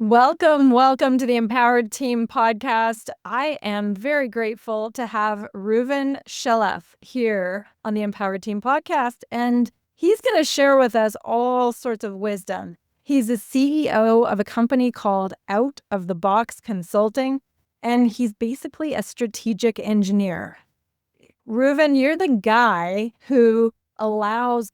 Welcome to the Empowered Team podcast. I am very grateful to have Reuven Shelef here on the Empowered Team podcast, and he's going to share with us all sorts of wisdom. He's the CEO of a company called Out of the Box Consulting, and he's basically a strategic engineer. Reuven, you're the guy who allows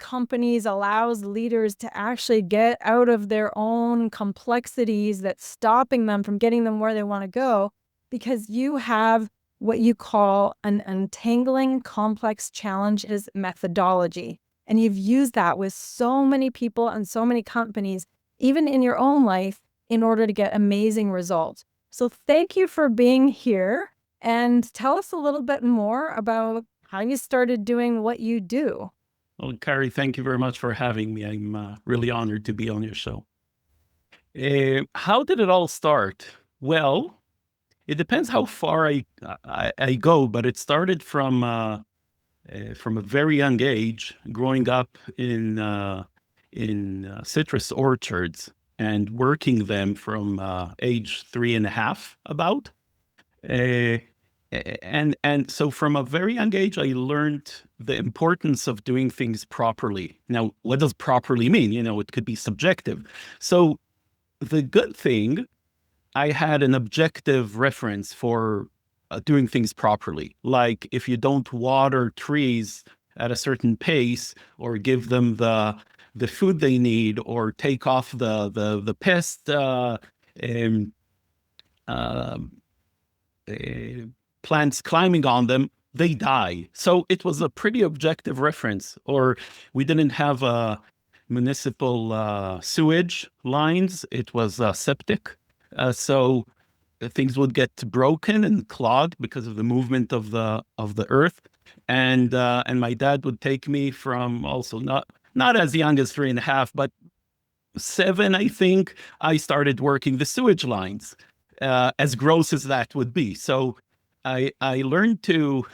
leaders to actually get out of their own complexities that's stopping them from getting them where they want to go, because you have what you call an Untangling Complex Challenges methodology. And you've used that with so many people and so many companies, even in your own life, in order to get amazing results. So thank you for being here, and tell us a little bit more about how you started doing what you do. Well, Kari, thank you very much for having me. I'm really honored to be on your show. How did it all start? Well, it depends how far I go, but it started from a very young age, growing up in citrus orchards and working them from age 3.5 about. And so from a very young age, I learned the importance of doing things properly. Now, what does properly mean? It could be subjective. So the good thing, I had an objective reference for doing things properly. Like if you don't water trees at a certain pace, or give them the food they need, or take off the pest plants climbing on them, they die. So it was a pretty objective reference. Or we didn't have municipal sewage lines. It was septic. So things would get broken and clogged because of the movement of the earth. And my dad would take me from, also not as young as 3.5, but 7, I think, I started working the sewage lines, as gross as that would be. So I learned to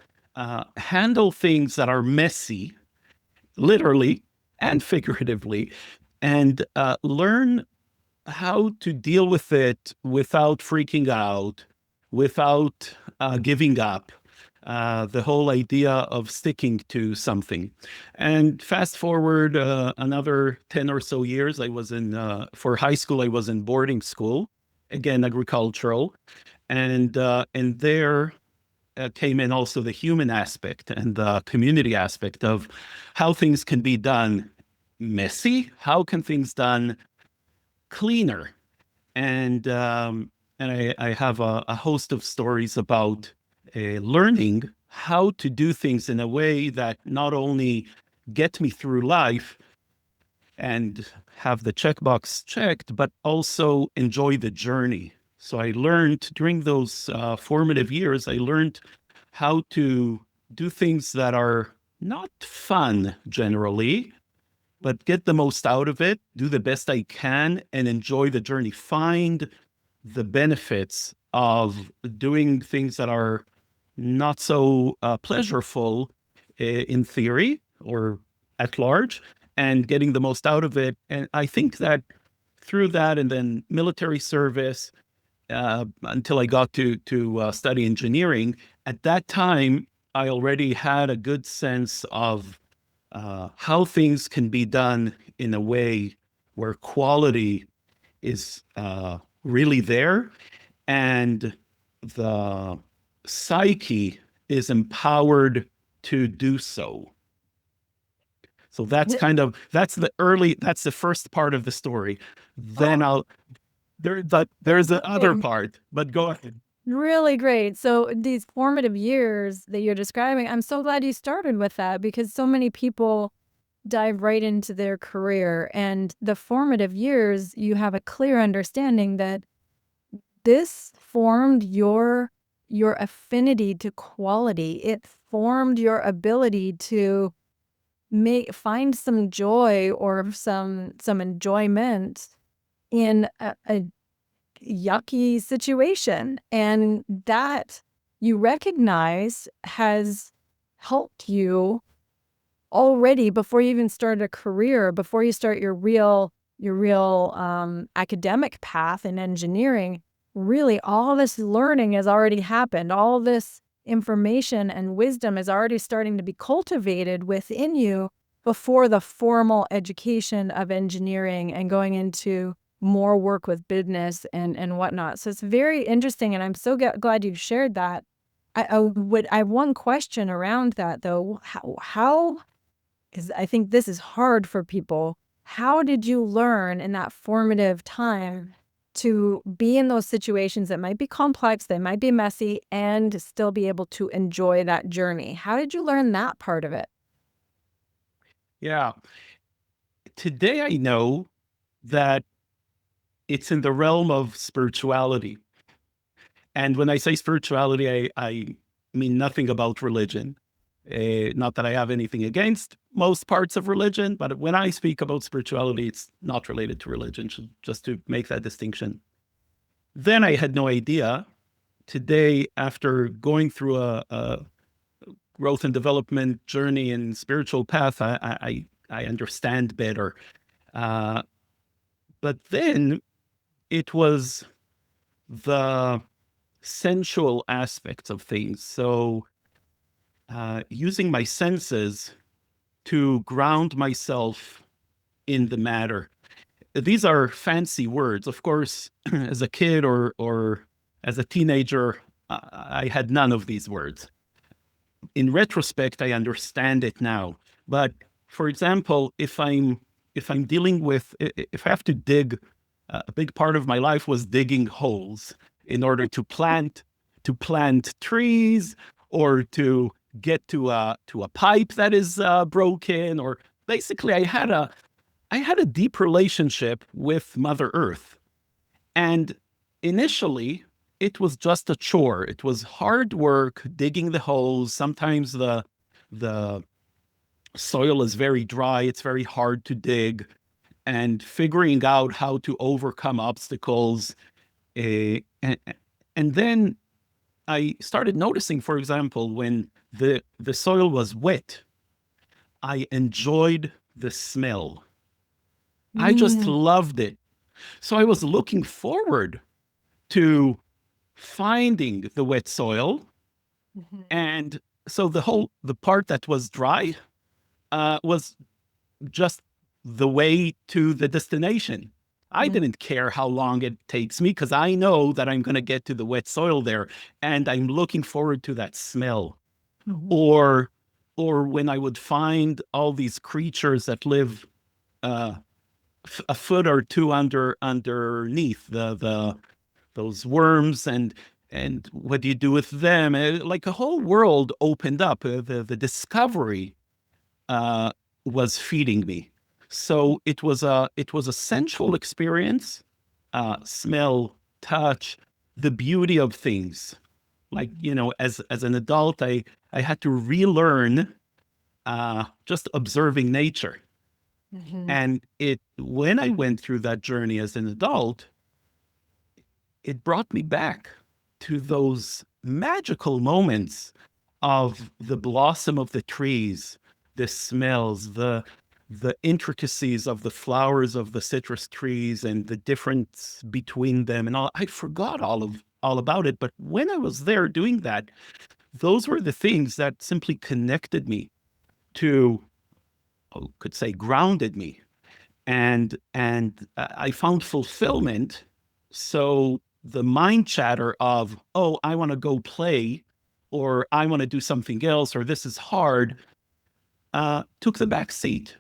handle things that are messy, literally and figuratively, and learn how to deal with it without freaking out, without giving up. The whole idea of sticking to something. And fast forward another 10 or so years, I was for high school, I was in boarding school, again, agricultural. And there came in also the human aspect and the community aspect of how things can be done messy, how can things done cleaner. And I have a host of stories about learning how to do things in a way that not only get me through life and have the checkbox checked, but also enjoy the journey. So I learned during those formative years, I learned how to do things that are not fun generally, but get the most out of it, do the best I can, and enjoy the journey. Find the benefits of doing things that are not so pleasurable in theory or at large, and getting the most out of it. And I think that through that, and then military service, until I got to study engineering, at that time, I already had a good sense of how things can be done in a way where quality is really there, and the psyche is empowered to do so. So that's that's the first part of the story. Then there's the other part, but go ahead. Really great. So these formative years that you're describing, I'm so glad you started with that, because so many people dive right into their career, and the formative years, you have a clear understanding that this formed your affinity to quality. It formed your ability to find some joy or some enjoyment in a yucky situation, and that you recognize has helped you already before you even started a career, before you start your real real academic path in engineering, really all this learning has already happened. All this information and wisdom is already starting to be cultivated within you before the formal education of engineering and going into more work with business and whatnot. So it's very interesting, and I'm so glad you shared that. I have one question around that though. How is, I think this is hard for people. How did you learn in that formative time to be in those situations that might be complex, they might be messy, and still be able to enjoy that journey? How did you learn that part of it? Yeah. Today I know that it's in the realm of spirituality. And when I say spirituality, I mean nothing about religion. Not that I have anything against most parts of religion, but when I speak about spirituality, it's not related to religion, just to make that distinction. Then I had no idea. Today, after going through a growth and development journey and spiritual path, I understand better. Uh, but then it was the sensual aspects of things. So using my senses to ground myself in the matter. These are fancy words. Of course, as a kid or as a teenager, I had none of these words. In retrospect, I understand it now. But for example, if I'm dealing with, if I have to dig, a big part of my life was digging holes in order to plant trees, or to get to a pipe that is broken, or basically I had a deep relationship with Mother Earth. And initially, it was just a chore. It was hard work digging the holes. Sometimes the soil is very dry. It's very hard to dig, and figuring out how to overcome obstacles. And then I started noticing, for example, when the soil was wet, I enjoyed the smell. I just Mm. loved it. So I was looking forward to finding the wet soil. Mhm. And so the part that was dry was just the way to the destination. I Mhm. didn't care how long it takes me, because I know that I'm going to get to the wet soil there, and I'm looking forward to that smell. Mhm. Or when I would find all these creatures that live uh, a foot or two underneath the those worms, and what do you do with them? Like a whole world opened up. The discovery uh, was feeding me. So it was a sensual experience, smell, touch, the beauty of things. Like, as an adult, I had to relearn just observing nature. Mhm. And when I went through that journey as an adult, it brought me back to those magical moments of the blossom of the trees, the smells, the intricacies of the flowers of the citrus trees and the difference between them and all. I forgot all about it. But when I was there doing that, those were the things that simply connected me to, could say, grounded me, and I found fulfillment. So the mind chatter of, oh, I want to go play, or I want to do something else, or this is hard, took the back seat.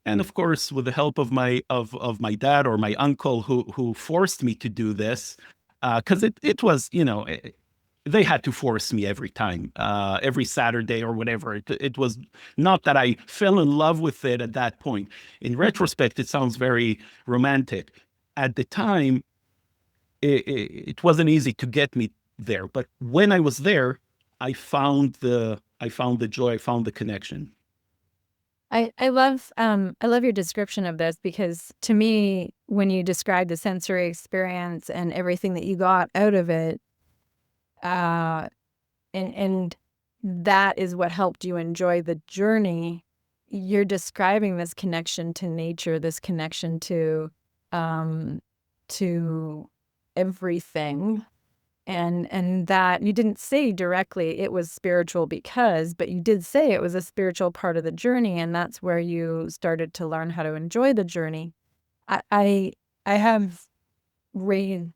And of course, with the help of my dad or my uncle, who forced me to do this, because it was, they had to force me every time, every Saturday or whatever. It was not that I fell in love with it at that point. In retrospect, it sounds very romantic. At the time, it wasn't easy to get me there. But when I was there, I found the joy, I found the connection. I love your description of this, because to me, when you describe the sensory experience and everything that you got out of it, uh and that is what helped you enjoy the journey. you're describing this connection to nature, this connection to everything. And that you didn't say directly it was spiritual but you did say it was a spiritual part of the journey, and that's where you started to learn how to enjoy the journey. I have raised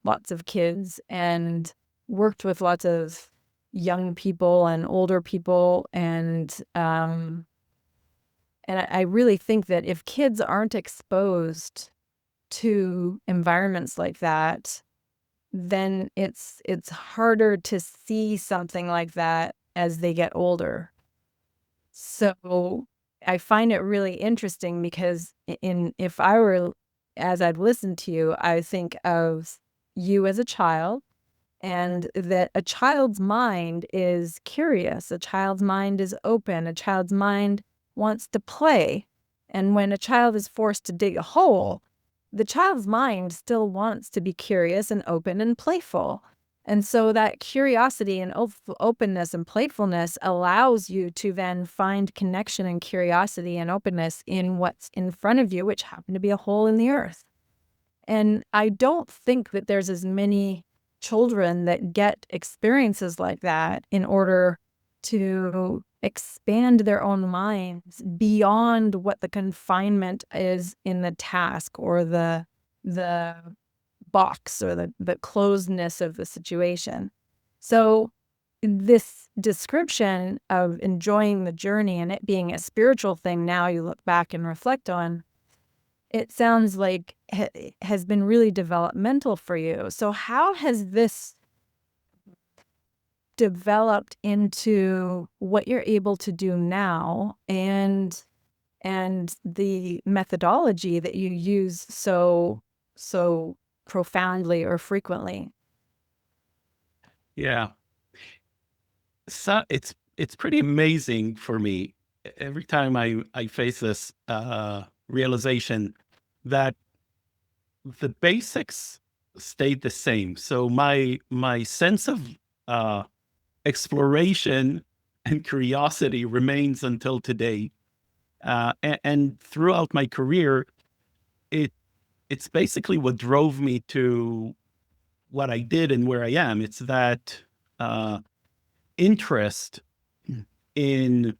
lots of kids and worked with lots of young people and older people, and I really think that if kids aren't exposed to environments like that, then it's harder to see something like that as they get older. So I find it really interesting because if I were, as I've listened to you, I think of you as a child, and that a child's mind is curious, a child's mind is open, a child's mind wants to play. And when a child is forced to dig a hole, the child's mind still wants to be curious and open and playful. And so that curiosity and openness and playfulness allows you to then find connection and curiosity and openness in what's in front of you, which happened to be a hole in the earth. And I don't think that there's as many children that get experiences like that in order to expand their own minds beyond what the confinement is in the task or the box or the closedness of the situation. So this description of enjoying the journey and it being a spiritual thing, now you look back and reflect on, it sounds like has been really developmental for you. So how has this developed into what you're able to do now, and the methodology that you use so profoundly or frequently? Yeah. So it's pretty amazing for me every time I face this realization that the basics stayed the same. So my sense of exploration and curiosity remains until today. And throughout my career, it's basically what drove me to what I did and where I am. It's that interest in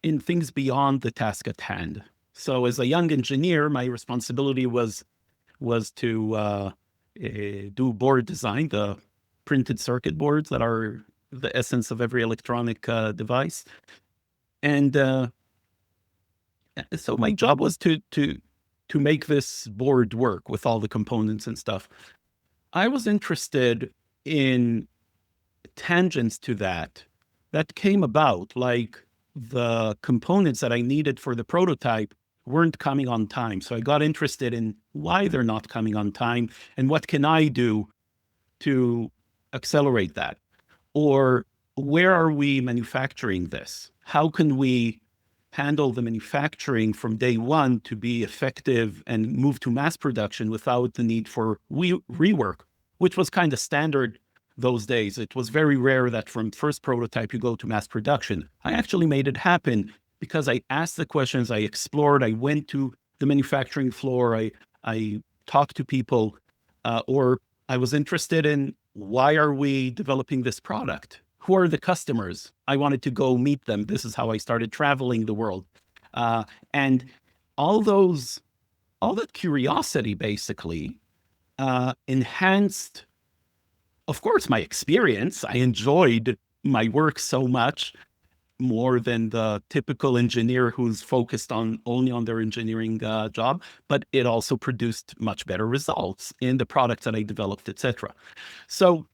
things beyond the task at hand. So as a young engineer, my responsibility was to do board design, the printed circuit boards that are the essence of every electronic device. And so my job was to make this board work with all the components and stuff. I was interested in tangents to that came about, like the components that I needed for the prototype weren't coming on time. So I got interested in why they're not coming on time and what can I do to accelerate that? Or where are we manufacturing this? How can we handle the manufacturing from day one to be effective and move to mass production without the need for rework, which was kind of standard those days. It was very rare that from first prototype you go to mass production. I actually made it happen because I asked the questions, I explored, I went to the manufacturing floor, I talked to people, or I was interested in, why are we developing this product? Who are the customers? I wanted to go meet them. This is how I started traveling the world. And all that curiosity basically enhanced, of course, my experience. I enjoyed my work so much, more than the typical engineer who's focused only on their engineering job, but it also produced much better results in the products that I developed, etc. So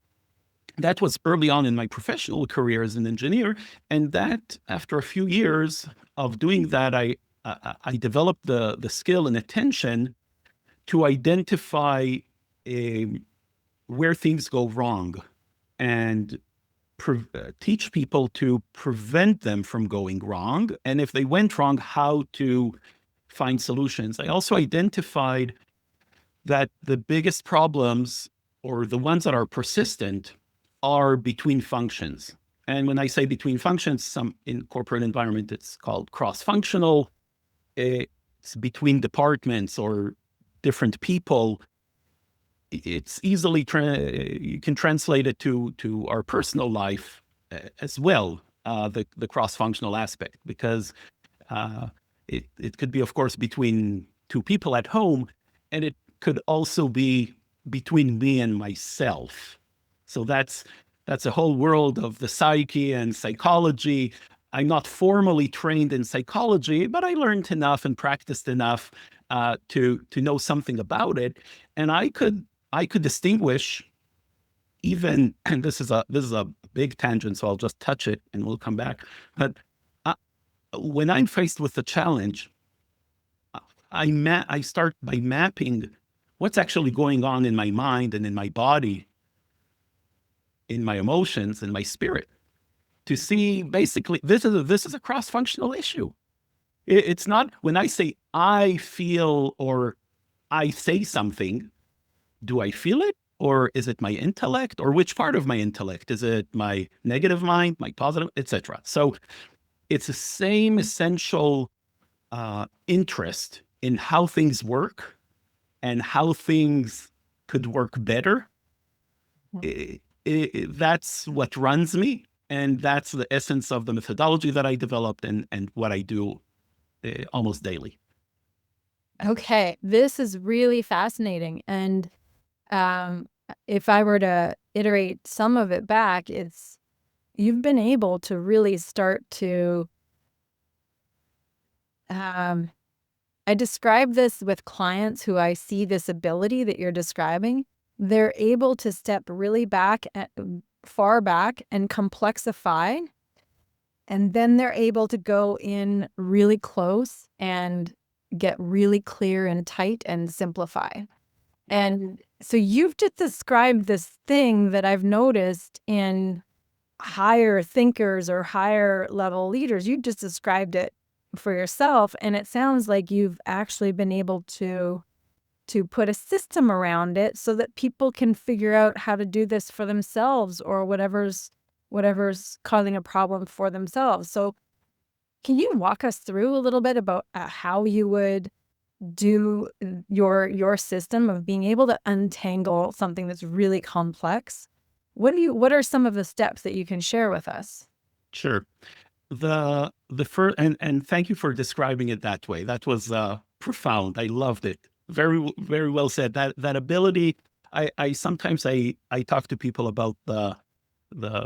that was early on in my professional career as an engineer, and that after a few years of doing that, I developed the skill and attention to identify where things go wrong and teach people to prevent them from going wrong. And if they went wrong, how to find solutions. I also identified that the biggest problems, or the ones that are persistent, are between functions. And when I say between functions, some in corporate environment, it's called cross-functional. It's between departments or different people. It's easily, you can translate it to our personal life as well, the cross-functional aspect, because it could be, of course, between two people at home, and it could also be between me and myself. So that's a whole world of the psyche and psychology. I'm not formally trained in psychology, but I learned enough and practiced enough to know something about it, and I could distinguish even. And this is a big tangent, so I'll just touch it and we'll come back. But when I'm faced with a challenge, I start by mapping what's actually going on in my mind and in my body, in my emotions and my spirit, to see basically this is a cross-functional issue. It's not when I say I feel or I say something, do I feel it? Or is it my intellect? Or which part of my intellect? Is it my negative mind, my positive, etc.? So it's the same essential interest in how things work and how things could work better. That's what runs me. And that's the essence of the methodology that I developed and what I do almost daily. Okay, this is really fascinating. And if I were to iterate some of it back, it's you've been able to really start to I describe this with clients who I see this ability that you're describing. They're able to step really far back and complexify, and then they're able to go in really close and get really clear and tight and simplify. And so you've just described this thing that I've noticed in higher thinkers or higher level leaders. You just described it for yourself, and it sounds like you've actually been able to put a system around it so that people can figure out how to do this for themselves or whatever's causing a problem for themselves. So can you walk us through a little bit about how you would do your system of being able to untangle something that's really complex? What are some of the steps that you can share with us? Sure. The first, and thank you for describing it that way. That was profound. I loved it. Very, very well said. That ability. I sometimes I talk to people about the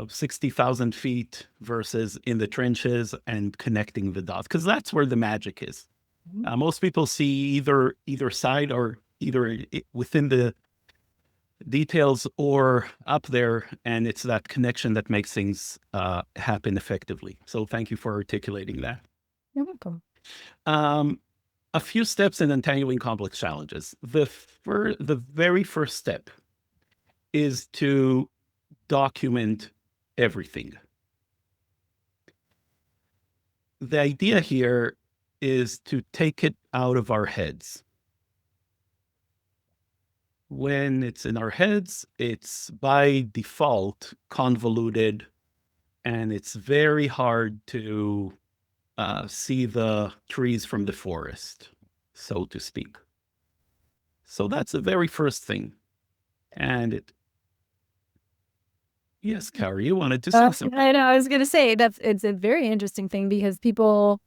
60,000 feet versus in the trenches and connecting the dots, because that's where the magic is. Most people see either side, or either within the details or up there, and it's that connection that makes things happen effectively. So thank you for articulating that. You're welcome. A few steps in untangling complex challenges. The very first step is to document everything. The idea here is to take it out of our heads. When it's in our heads, it's by default convoluted, and it's very hard to see the trees from the forest, so to speak. So that's the very first thing. And yes, Kari, you wanted to say something. I know. I was going to say it's a very interesting thing because people,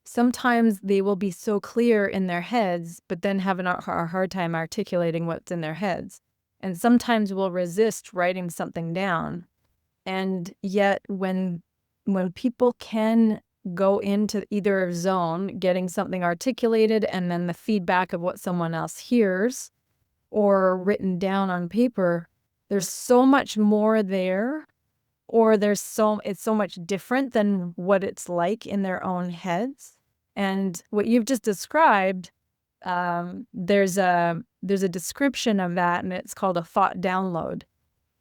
sometimes they will be so clear in their heads, but then have a hard time articulating what's in their heads. And sometimes will resist writing something down. And yet when people can go into either zone, getting something articulated and then the feedback of what someone else hears or written down on paper, there's so much more there, or it's so much different than what it's like in their own heads. And what you've just described, there's a description of that, and it's called a thought download.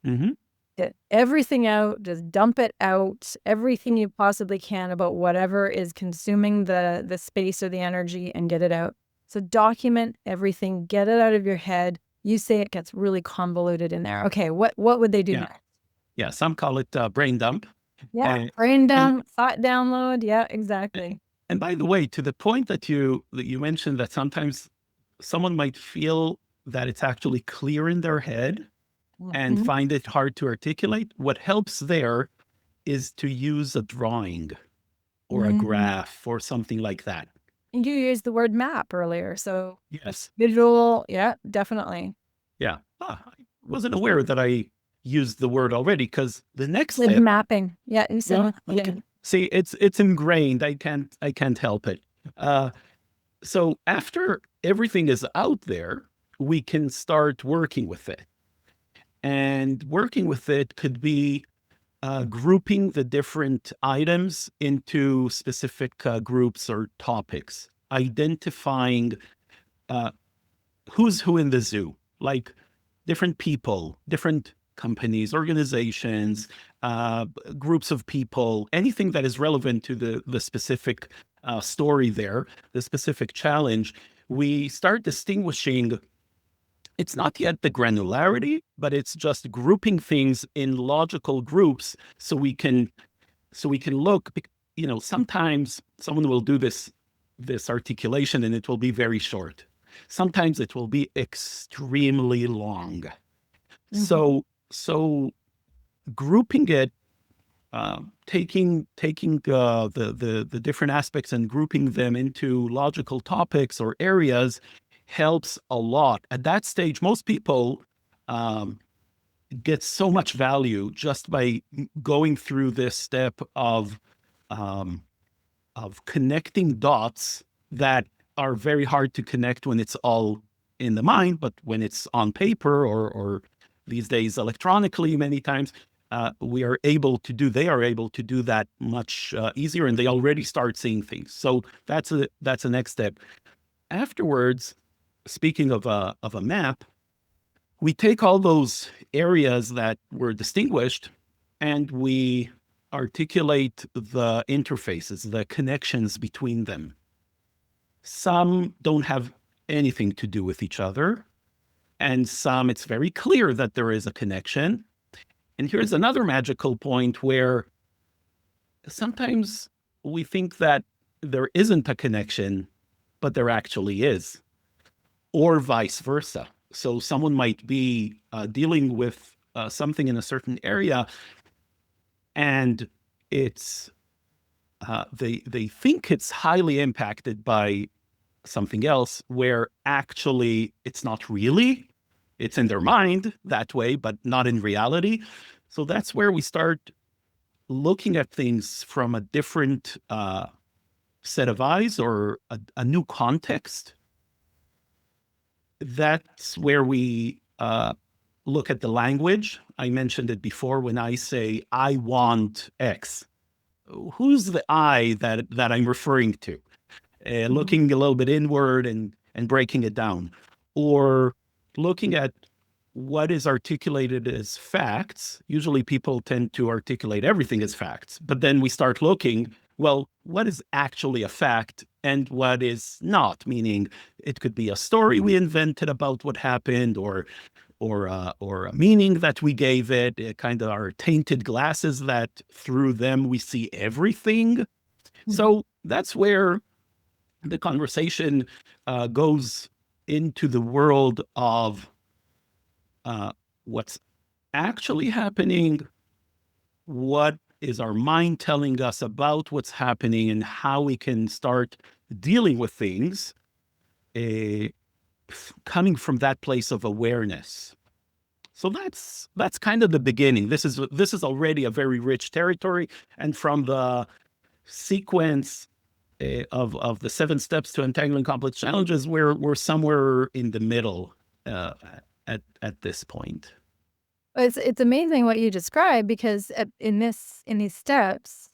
Mm-hmm. Get everything out, just dump it out, everything you possibly can about whatever is consuming the space or the energy, and get it out. So document everything, get it out of your head, you say it gets really convoluted in there. Okay, what would they do Yeah. next? Yeah. Some call it brain dump. Yeah, And, brain and down, thought download. Yeah, exactly. and by the way, to the point that you mentioned that sometimes someone might feel that it's actually clear in their head and Mhm. find it hard to articulate. What helps there is to use a drawing or a Mm. graph or something like that. And you used the word map earlier, so Yes. visual. Yeah, definitely. Yeah. I wasn't aware that I used the word already because the next With step. mapping. Yeah, you said. Yeah. Okay. See, it's ingrained. I can't help it. Uh, so after everything is out there, we can start working with it. And working with it could be grouping the different items into specific groups or topics, identifying uh, who's who in the zoo, like different people, different companies, organizations, uh, groups of people, anything that is relevant to the specific story there, the specific challenge. We start distinguishing. It's not yet the granularity, but it's just grouping things in logical groups so we can look. Sometimes someone will do this articulation and it will be very short. Sometimes it will be extremely long. Mhm. So grouping it, taking the different aspects and grouping them into logical topics or areas helps a lot. At that stage, most people um, get so much value just by going through this step um, of connecting dots that are very hard to connect when it's all in the mind, but when it's on paper or these days electronically, many times they are able to do that much easier, and they already start seeing things. So that's a next step. Afterwards, speaking of a map, we take all those areas that were distinguished and we articulate the interfaces, the connections between them. Some don't have anything to do with each other, and some it's very clear that there is a connection. And here's another magical point where sometimes we think that there isn't a connection, but there actually is, or vice versa. So someone might be dealing with something in a certain area, and it's they think it's highly impacted by something else, where actually it's not really. It's in their mind that way, but not in reality. So that's where we start looking at things from a different set of eyes or a new context. That's where we look at the language. I mentioned it before. When I say I want X, who's the I that I'm referring to? Mhm. Looking a little bit inward and breaking it down, or looking at what is articulated as facts. Usually people tend to articulate everything as facts, but then we start looking, well, what is actually a fact and what is not? Meaning it could be a story we invented about what happened, or a meaning that we gave it, kind of our tainted glasses that through them we see everything. Mhm. So that's where the conversation goes into the world of what's actually happening, what is our mind telling us about what's happening, and how we can start dealing with things uh, coming from that place of awareness. So that's kind of the beginning. This is already a very rich territory, and from the sequence of the 7 steps to untangling complex challenges, we're somewhere in the middle uh, at this point. It's amazing what you described because in these steps,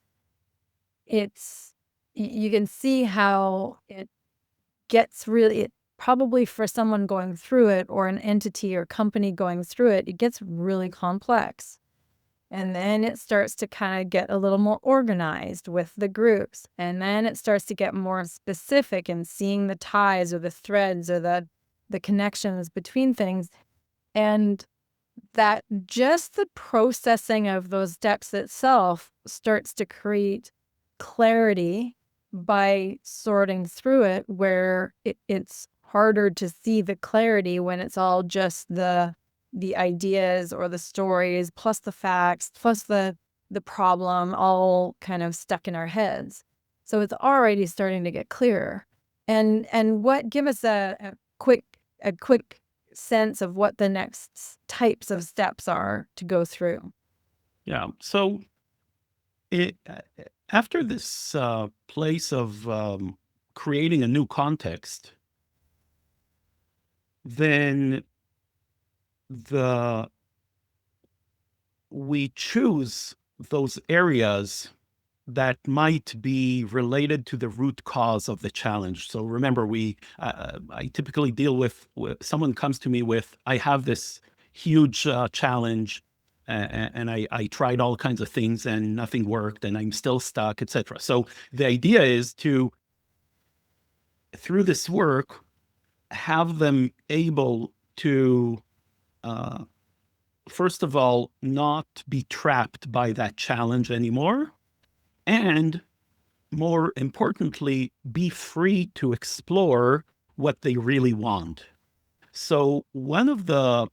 it's you can see how it gets really probably for someone going through it or an entity or company going through it, it gets really complex. And then it starts to kind of get a little more organized with the groups. And then it starts to get more specific in seeing the ties or the threads or the the connections between things, and that just the processing of those steps itself starts to create clarity by sorting through it, where it's harder to see the clarity when it's all just the ideas or the stories plus the facts plus the problem all kind of stuck in our heads. So it's already starting to get clearer. And give us a quick sense of what the next types of steps are to go through. Yeah. So after this place of creating a new context, then we choose those areas that might be related to the root cause of the challenge. So remember, I typically deal with someone comes to me with, I have this huge challenge, and I tried all kinds of things and nothing worked, and I'm still stuck, etc. So the idea is to, through this work, have them able to, first of all, not be trapped by that challenge anymore, and more importantly, be free to explore what they really want. So one of the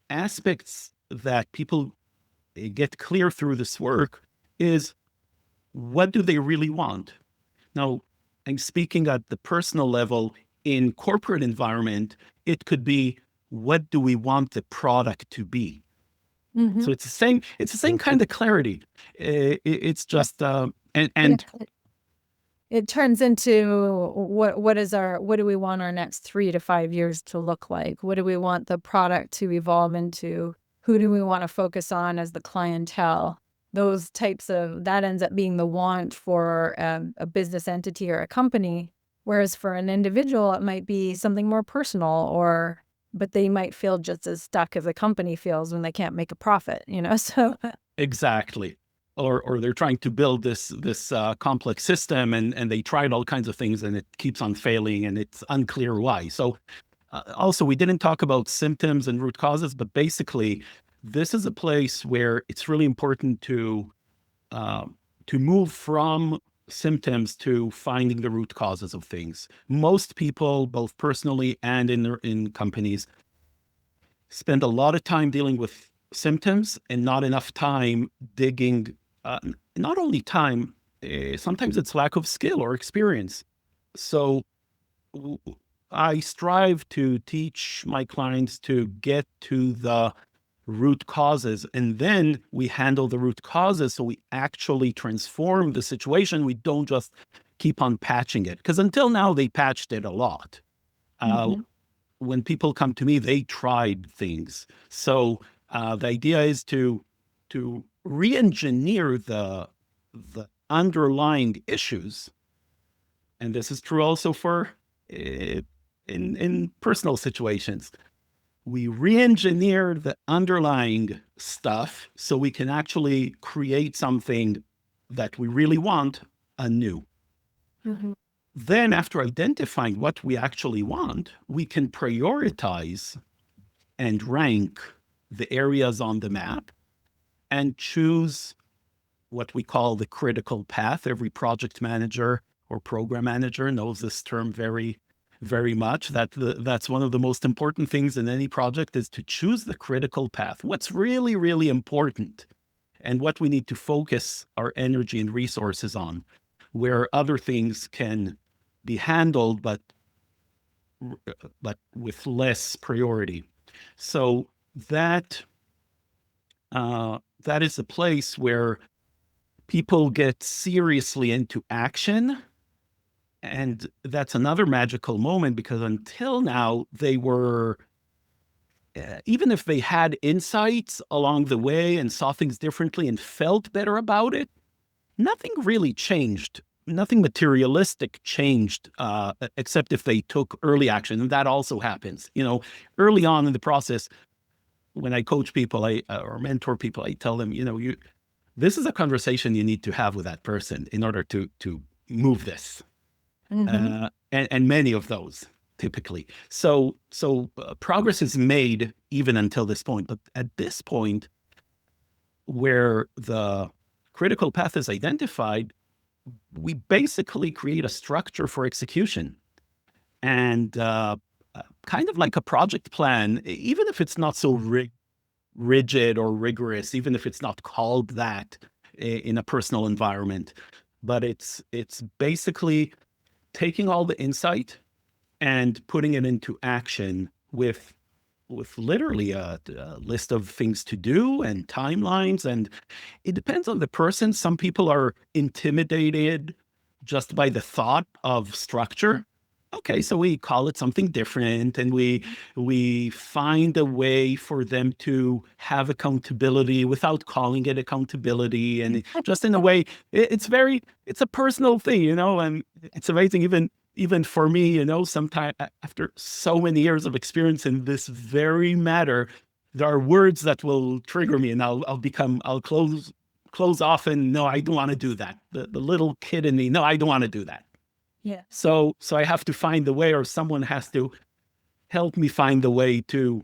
aspects that people get clear through this work is, what do they really want? Now, I'm speaking at the personal level. In corporate environment, it could be, what do we want the product to be? Mm-hmm. So it's the same kind of clarity. It's just it turns into what do we want our next 3 to 5 years to look like? What do we want the product to evolve into? Who do we want to focus on as the clientele? Those types of, that ends up being the want for a business entity or a company. Whereas for an individual, it might be something more personal, but they might feel just as stuck as a company feels when they can't make a profit, so. Exactly. Or they're trying to build this complex system, and they tried all kinds of things and it keeps on failing and it's unclear why. So also, we didn't talk about symptoms and root causes, but basically this is a place where it's really important to move from symptoms to finding the root causes of things. Most people, both personally and in companies, spend a lot of time dealing with symptoms and not enough time digging. Not only time, sometimes it's lack of skill or experience. So I strive to teach my clients to get to the root causes, and then we handle the root causes so we actually transform the situation. We don't just keep on patching it, because until now they patched it a lot. When people come to me, they tried things. So the idea is to re-engineer the underlying issues, and this is true also for in personal situations. We re-engineer the underlying stuff so we can actually create something that we really want anew. Mm-hmm. Then, after identifying what we actually want, we can prioritize and rank the areas on the map and choose what we call the critical path. Every project manager or program manager knows this term very, very much. That's one of the most important things in any project, is to choose the critical path. What's really, really important, and what we need to focus our energy and resources on, where other things can be handled, but with less priority. So that is a place where people get seriously into action. And that's another magical moment, because until now they were, even if they had insights along the way and saw things differently and felt better about it, nothing really changed. Nothing materialistic changed, except if they took early action. And that also happens. Early on in the process, when I coach people, or mentor people, I tell them, this is a conversation you need to have with that person in order to move this. Mm-hmm. And many of those. typically. So progress is made even until this point. But at this point, where the critical path is identified, we basically create a structure for execution. And kind of like a project plan, even if it's not so rigid or rigorous, even if it's not called that in a personal environment, but it's basically taking all the insight and putting it into action with literally a list of things to do and timelines. And it depends on the person. Some people are intimidated just by the thought of structure. Okay, so we call it something different, and we find a way for them to have accountability without calling it accountability, and just in a way, it's a personal thing, and it's amazing even for me, sometimes after so many years of experience in this very matter, there are words that will trigger me, and I'll close off, and no, I don't want to do that. The little kid in me, no, I don't want to do that. Yeah. So I have to find the way, or someone has to help me find the way to,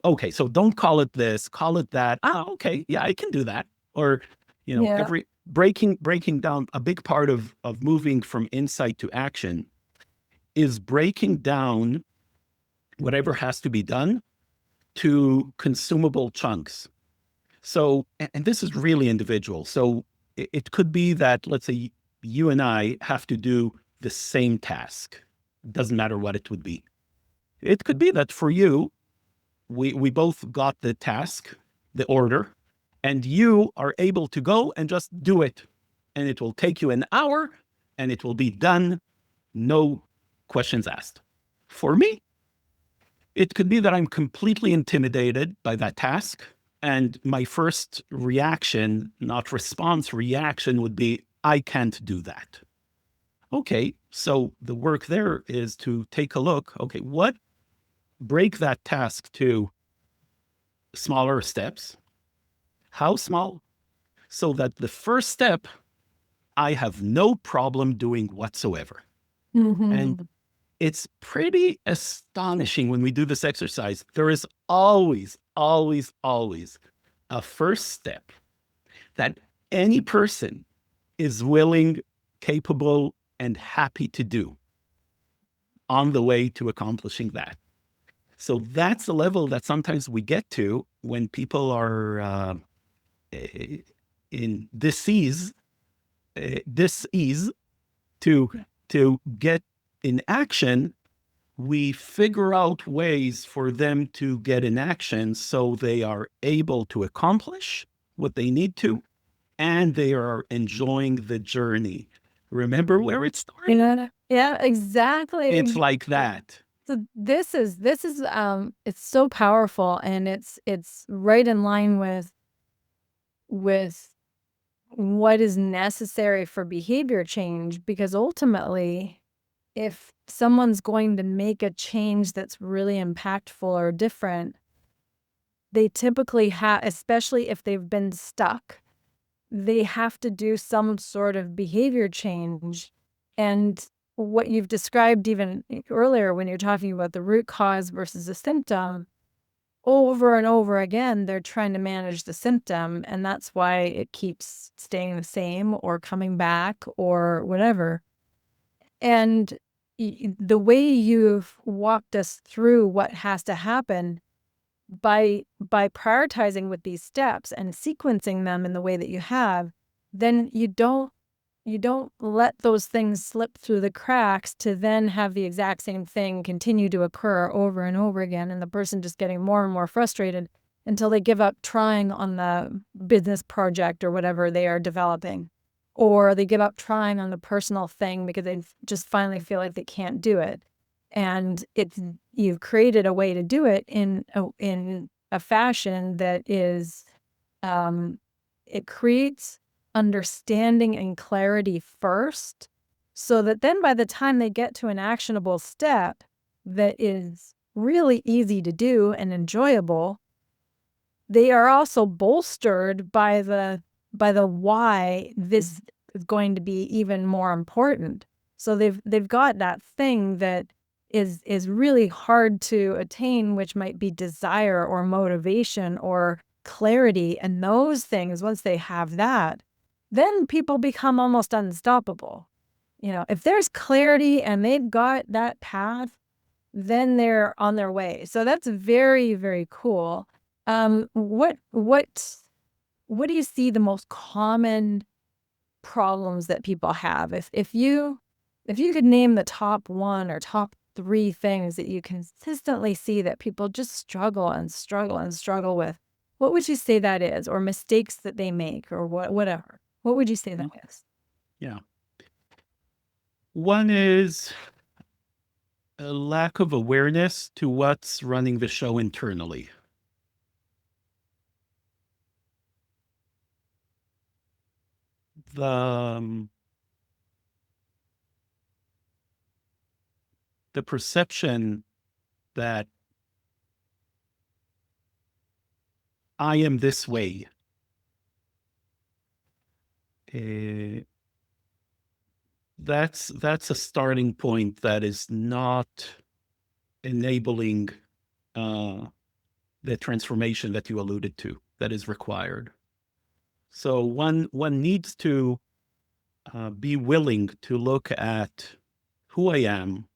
okay, so don't call it this, call it that. Okay, yeah, I can do that. Or, Yeah. every breaking down, a big part of moving from insight to action is breaking down whatever has to be done to consumable chunks. So, and this is really individual. So it could be that, let's say, you and I have to do the same task. Doesn't matter what it would be. It could be that for you, we both got the task, the order, and you are able to go and just do it. And it will take you an hour and it will be done. No questions asked. For me, it could be that I'm completely intimidated by that task. And my first reaction, not response, reaction would be, I can't do that. Okay, so the work there is to take a look. Okay, break that task to smaller steps. How small? So that the first step, I have no problem doing whatsoever. Mm-hmm. And it's pretty astonishing when we do this exercise. There is always, always, always a first step that any person is willing, capable, and happy to do on the way to accomplishing that. So that's the level that sometimes we get to when people are in dis-ease to get in action. We figure out ways for them to get in action so they are able to accomplish what they need to, and they are enjoying the journey. Remember where it started? Yeah, exactly. It's like that. So this is it's so powerful, and it's right in line with what is necessary for behavior change, because ultimately, if someone's going to make a change that's really impactful or different, they typically have, especially if they've been stuck, they have to do some sort of behavior change. And what you've described even earlier when you're talking about the root cause versus the symptom, over and over again, they're trying to manage the symptom, and that's why it keeps staying the same or coming back or whatever. And the way you've walked us through what has to happen by prioritizing with these steps and sequencing them in the way that you have, then you don't let those things slip through the cracks to then have the exact same thing continue to occur over and over again, and the person just getting more and more frustrated until they give up trying on the business project or whatever they are developing, or they give up trying on the personal thing because they just finally feel like they can't do it. And you've created a way to do it in a fashion that is, it creates understanding and clarity first, so that then by the time they get to an actionable step that is really easy to do and enjoyable, they are also bolstered by the why this is going to be even more important. So they've got that thing that is really hard to attain, which might be desire or motivation or clarity. And those things, once they have that, then people become almost unstoppable. If there's clarity and they've got that path, then they're on their way. So that's very, very cool. What do you see the most common problems that people have? If you could name the top one or top three things that you consistently see that people just struggle and struggle and struggle with, what would you say that is? Or mistakes that they make, or whatever. What would you say that is? Yeah. One is a lack of awareness to what's running the show internally. The perception that I am this way, that's a starting point that is not enabling the transformation that you alluded to that is required. So one needs to be willing to look at who I am,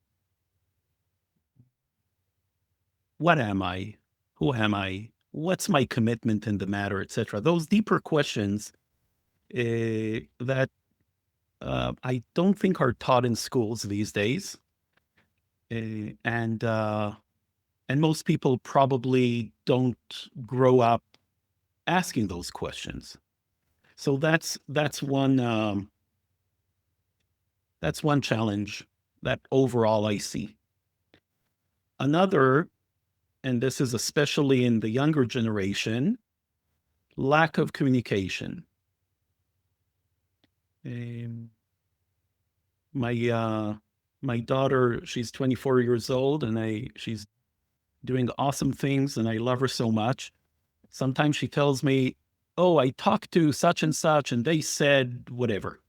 what am I, who am I, what's my commitment in the matter, etc. Those deeper questions that I don't think are taught in schools these days, and most people probably don't grow up asking those questions. So that's one challenge that overall I see. Another, and this is especially in the younger generation, lack of communication. My daughter, she's 24 years old, and she's doing awesome things, and I love her so much. Sometimes she tells me, "Oh, I talked to such and such, and they said whatever."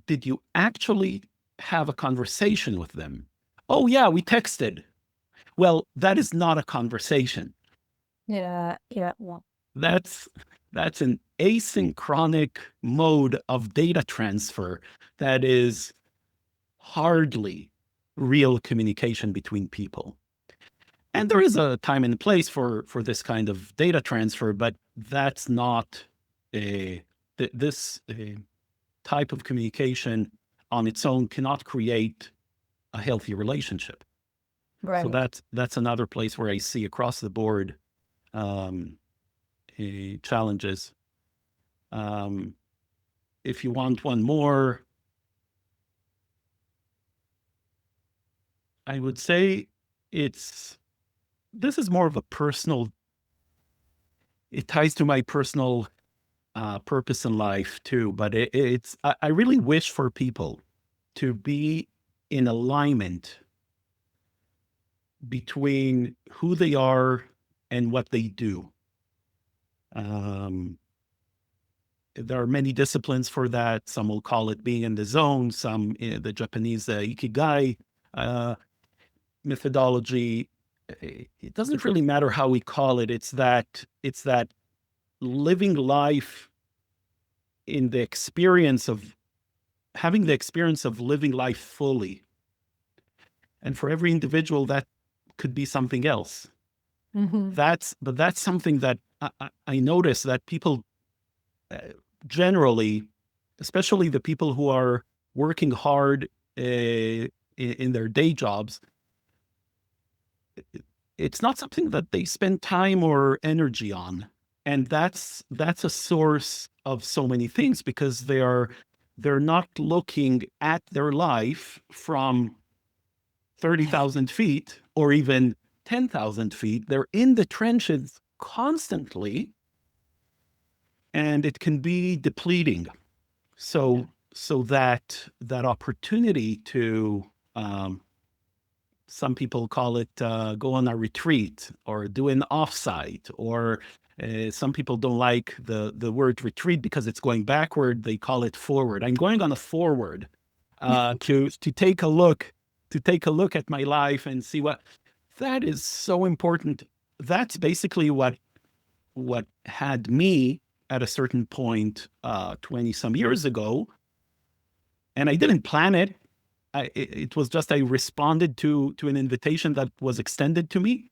Did you actually have a conversation with them? "Oh, yeah, we texted." Well, that is not a conversation. Yeah. That's an asynchronic mode of data transfer that is hardly real communication between people. And there is a time and place for this kind of data transfer, but that's not this type of communication on its own cannot create a healthy relationship. Right. So that's another place where I see across the board challenges. If you want one more, I would say this is more of a personal, it ties to my personal purpose in life too, but I really wish for people to be in alignment between who they are and what they do. There are many disciplines for that. Some will call it being in the zone, some the Japanese ikigai methodology. It doesn't really matter how we call it. It's that living life in the experience of having the experience of living life fully. And for every individual, that could be something else. Mm-hmm. But that's something that I notice that people generally, especially the people who are working hard in their day jobs, it's not something that they spend time or energy on. And that's a source of so many things, because they're not looking at their life from 30,000 feet or even 10,000 feet. They're in the trenches constantly, and it can be depleting. So that opportunity to, some people call it go on a retreat or do an offsite, or some people don't like the word retreat because it's going backward. They call it forward. I'm going on a forward to take a look to take a look at my life and see what that is so important. That's basically what had me at a certain point 20 some years ago. And I didn't plan it. It was just I responded to an invitation that was extended to me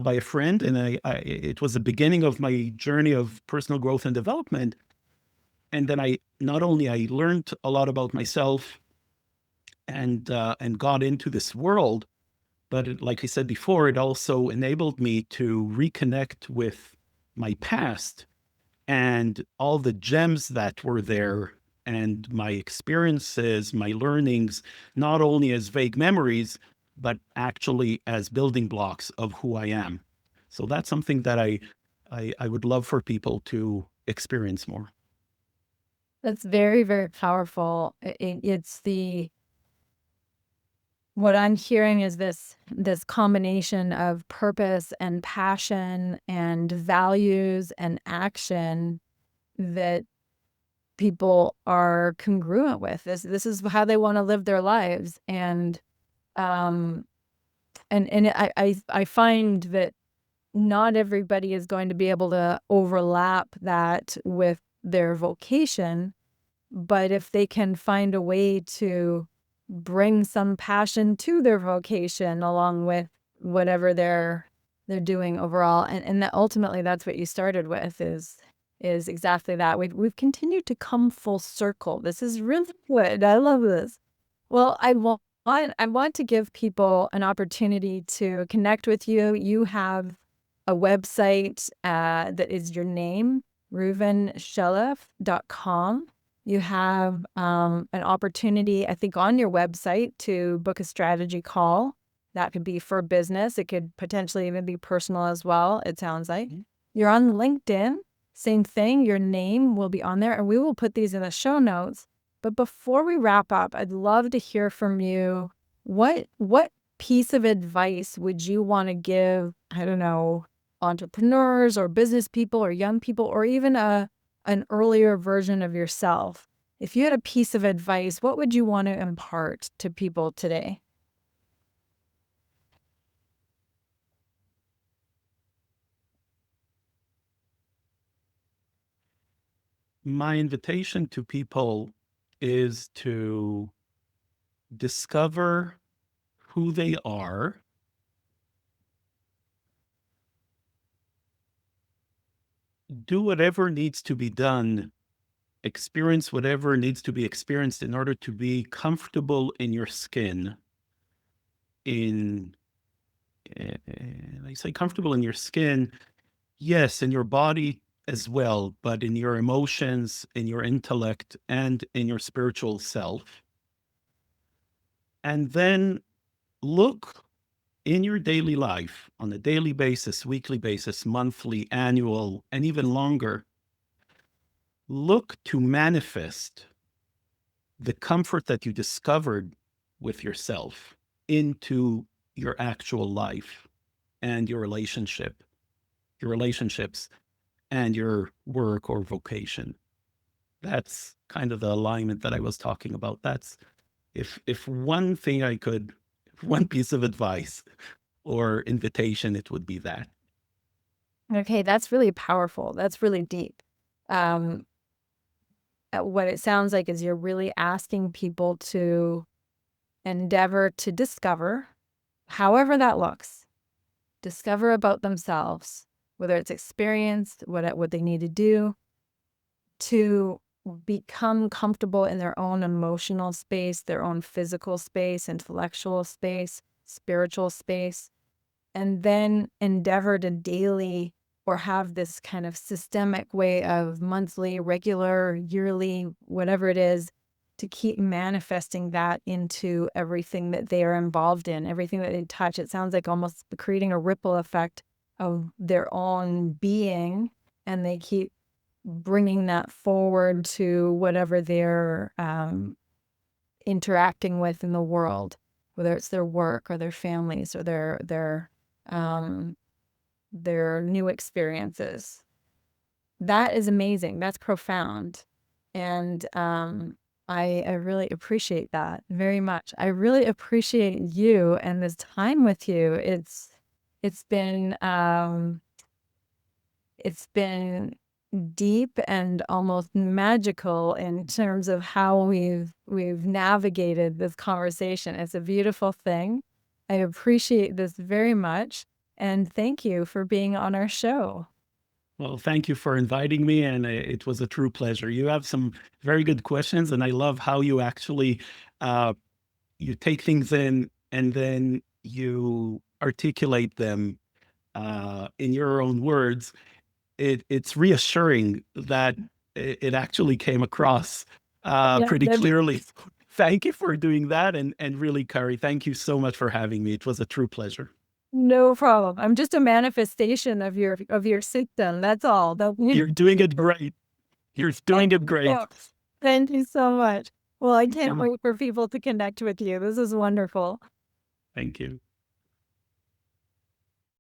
by a friend, and it was the beginning of my journey of personal growth and development. And then I not only I learned a lot about myself and got into this world, but like I said before, it also enabled me to reconnect with my past and all the gems that were there and my experiences, my learnings, not only as vague memories, but actually as building blocks of who I am. So that's something that I would love for people to experience more. That's very, very powerful. It's what I'm hearing is this combination of purpose and passion and values and action that people are congruent with. This is how they want to live their lives. And I find that not everybody is going to be able to overlap that with their vocation, but if they can find a way to bring some passion to their vocation along with whatever they're doing overall, and that ultimately that's what you started with is exactly that. We've continued to come full circle. This is really good. I love this. Well, I want to give people an opportunity to connect with you. You have a website that is your name, ReuvenShelef.com. You have an opportunity, I think, on your website to book a strategy call. That could be for business. It could potentially even be personal as well, it sounds like. You're on LinkedIn. Same thing. Your name will be on there, and we will put these in the show notes. But before we wrap up, I'd love to hear from you. What piece of advice would you want to give, I don't know, entrepreneurs or business people or young people, or even an earlier version of yourself? If you had a piece of advice, what would you want to impart to people today? My invitation to people is to discover who they are, do whatever needs to be done, experience whatever needs to be experienced in order to be comfortable in your skin. I say comfortable in your skin, yes, in your body as well, but in your emotions, in your intellect, and in your spiritual self. And then look in your daily life on a daily basis, weekly basis, monthly, annual, and even longer. Look to manifest the comfort that you discovered with yourself into your actual life and your relationships and your work or vocation. That's kind of the alignment that I was talking about. That's if one thing one piece of advice or invitation, it would be that. Okay, that's really powerful. That's really deep. What it sounds like is you're really asking people to endeavor to discover, however that looks, discover about themselves, whether it's experience, what they need to do to become comfortable in their own emotional space, their own physical space, intellectual space, spiritual space, and then endeavor to daily or have this kind of systemic way of monthly, regular, yearly, whatever it is, to keep manifesting that into everything that they are involved in, everything that they touch. It sounds like almost creating a ripple effect of their own being, and they keep bringing that forward to whatever they're interacting with in the world, whether it's their work or their families or their new experiences. That is amazing. That's profound. And I really appreciate that very much. I really appreciate you and this time with you. It's been it's been deep and almost magical in terms of how we've navigated this conversation. It's a beautiful thing. I appreciate this very much, and thank you for being on our show. Well, thank you for inviting me, and it was a true pleasure. You have some very good questions, and I love how you actually you take things in and then you articulate them in your own words. It's reassuring that it actually came across Yeah, pretty clearly. Thank you for doing that, and really, Kari, thank you so much for having me. It was a true pleasure. no problem. I'm just a manifestation of your system. That's all. You're doing it great. You're doing it great. Thank you so much. Well, I can't Um, wait for people to connect with you. This is wonderful. Thank you.